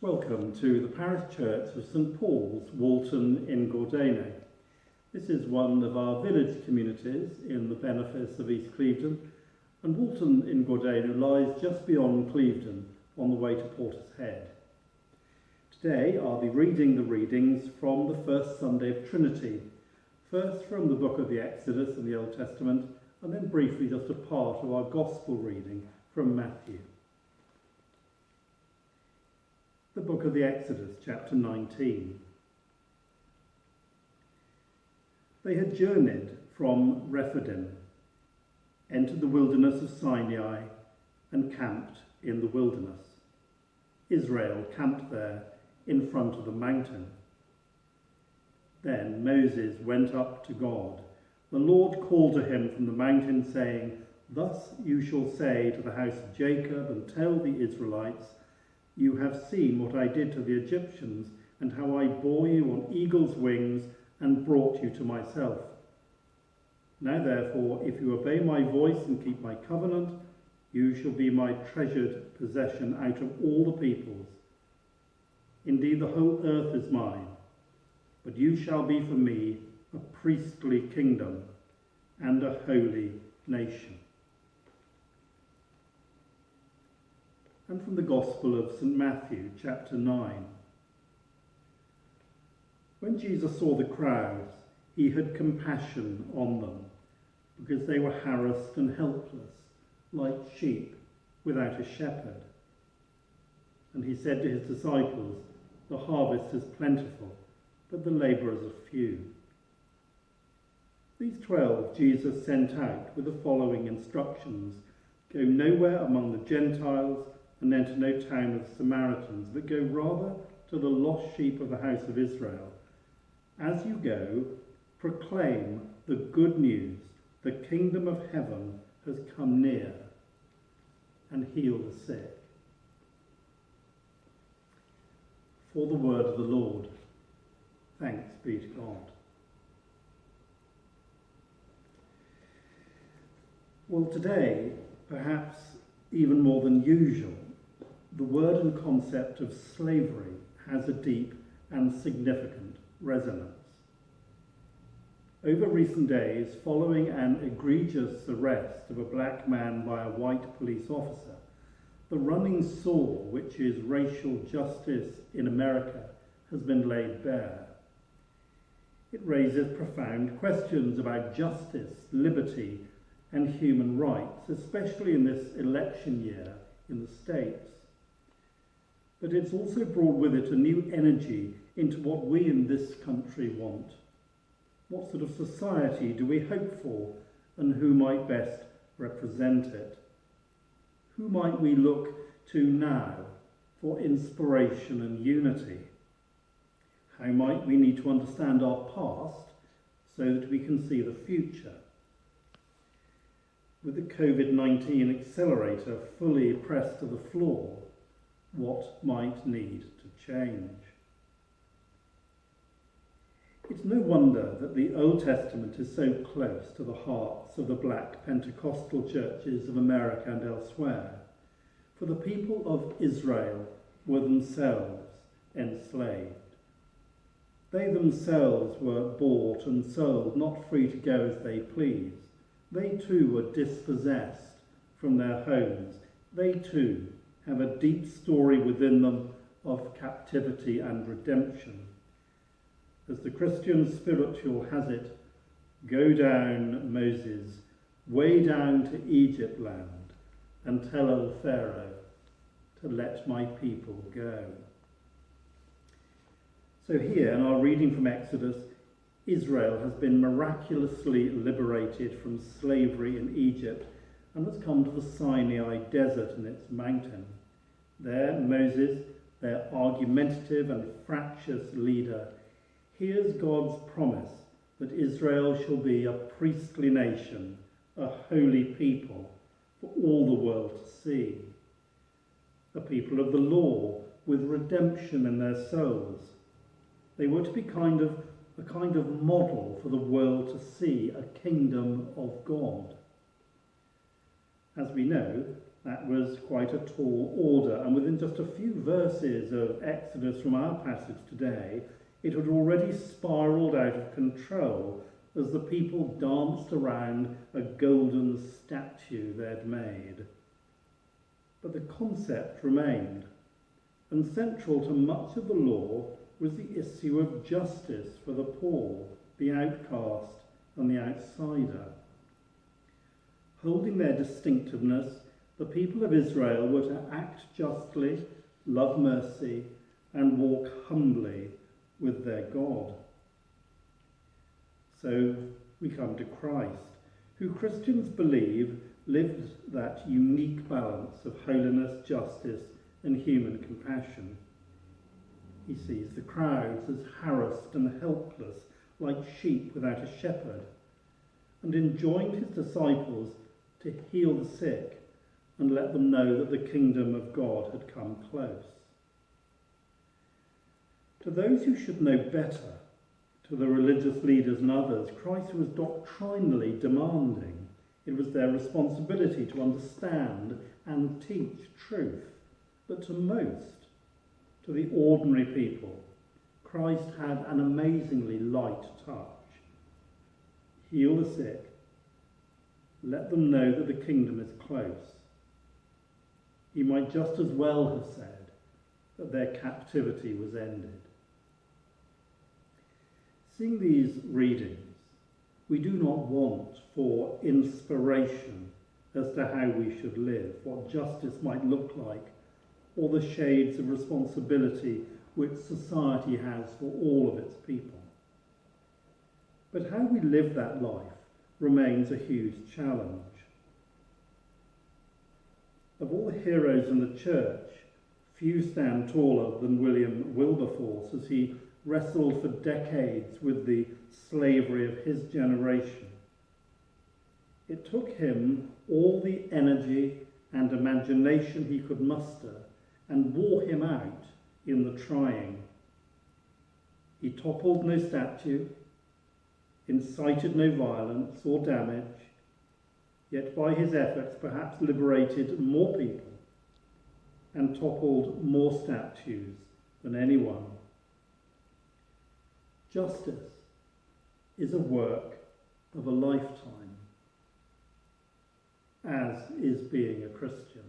Welcome to the parish church of St Paul's, Walton in Gordano. This is one of our village communities in the benefice of East Clevedon, and Walton in Gordano lies just beyond Clevedon on the way to Porter's Head. Today I'll be reading the readings from the First Sunday of Trinity, first from the book of the Exodus in the Old Testament, and then briefly just a part of our Gospel reading from Matthew. The book of the Exodus, chapter 19. They had journeyed from Rephidim, entered the wilderness of Sinai, and camped in the wilderness. Israel camped there in front of the mountain. Then Moses went up to God. The Lord called to him from the mountain, saying, "Thus you shall say to the house of Jacob and tell the Israelites, you have seen what I did to the Egyptians, and how I bore you on eagle's wings and brought you to myself. Now therefore, if you obey my voice and keep my covenant, you shall be my treasured possession out of all the peoples. Indeed, the whole earth is mine, but you shall be for me a priestly kingdom and a holy nation." And from the Gospel of St Matthew, chapter 9. When Jesus saw the crowds, he had compassion on them, because they were harassed and helpless, like sheep without a shepherd. And he said to his disciples, "The harvest is plentiful, but the labourers are few." These 12 Jesus sent out with the following instructions: "Go nowhere among the Gentiles, and enter no town of the Samaritans, but go rather to the lost sheep of the house of Israel. As you go, proclaim the good news. The kingdom of heaven has come near, and heal the sick." For the word of the Lord. Thanks be to God. Well, today, perhaps even more than usual, the word and concept of slavery has a deep and significant resonance. Over recent days, following an egregious arrest of a black man by a white police officer, the running sore, which is racial justice in America, has been laid bare. It raises profound questions about justice, liberty, and human rights, especially in this election year in the States. But it's also brought with it a new energy into what we in this country want. What sort of society do we hope for, and who might best represent it? Who might we look to now for inspiration and unity? How might we need to understand our past so that we can see the future? With the COVID-19 accelerator fully pressed to the floor, what might need to change? It's no wonder that the Old Testament is so close to the hearts of the black Pentecostal churches of America and elsewhere, for the people of Israel were themselves enslaved. They themselves were bought and sold, not free to go as they pleased. They too were dispossessed from their homes. They too have a deep story within them of captivity and redemption. As the Christian spiritual has it, "Go down, Moses, way down to Egypt land, and tell old Pharaoh to let my people go." So here in our reading from Exodus, Israel has been miraculously liberated from slavery in Egypt and has come to the Sinai desert and its mountain. There, Moses, their argumentative and fractious leader, hears God's promise that Israel shall be a priestly nation, a holy people for all the world to see. A people of the law with redemption in their souls. They were to be a kind of model for the world to see, a kingdom of God. As we know, That was quite a tall order, and within just a few verses of Exodus from our passage today, it had already spiralled out of control as the people danced around a golden statue they'd made. But the concept remained, and central to much of the law was the issue of justice for the poor, the outcast, and the outsider. Holding their distinctiveness, the people of Israel were to act justly, love mercy, and walk humbly with their God. So we come to Christ, who Christians believe lived that unique balance of holiness, justice, and human compassion. He sees the crowds as harassed and helpless, like sheep without a shepherd, and enjoined his disciples to heal the sick and let them know that the kingdom of God had come close. To those who should know better, to the religious leaders and others, Christ was doctrinally demanding. It was their responsibility to understand and teach truth. But to most, to the ordinary people, Christ had an amazingly light touch. Heal the sick. Let them know that the kingdom is close. He might just as well have said that their captivity was ended. Seeing these readings, we do not want for inspiration as to how we should live, what justice might look like, or the shades of responsibility which society has for all of its people. But how we live that life remains a huge challenge. Of all the heroes in the church, few stand taller than William Wilberforce as he wrestled for decades with the slavery of his generation. It took him all the energy and imagination he could muster and wore him out in the trying. He toppled no statue, incited no violence or damage, yet by his efforts perhaps liberated more people and toppled more statues than anyone. Justice is a work of a lifetime, as is being a Christian.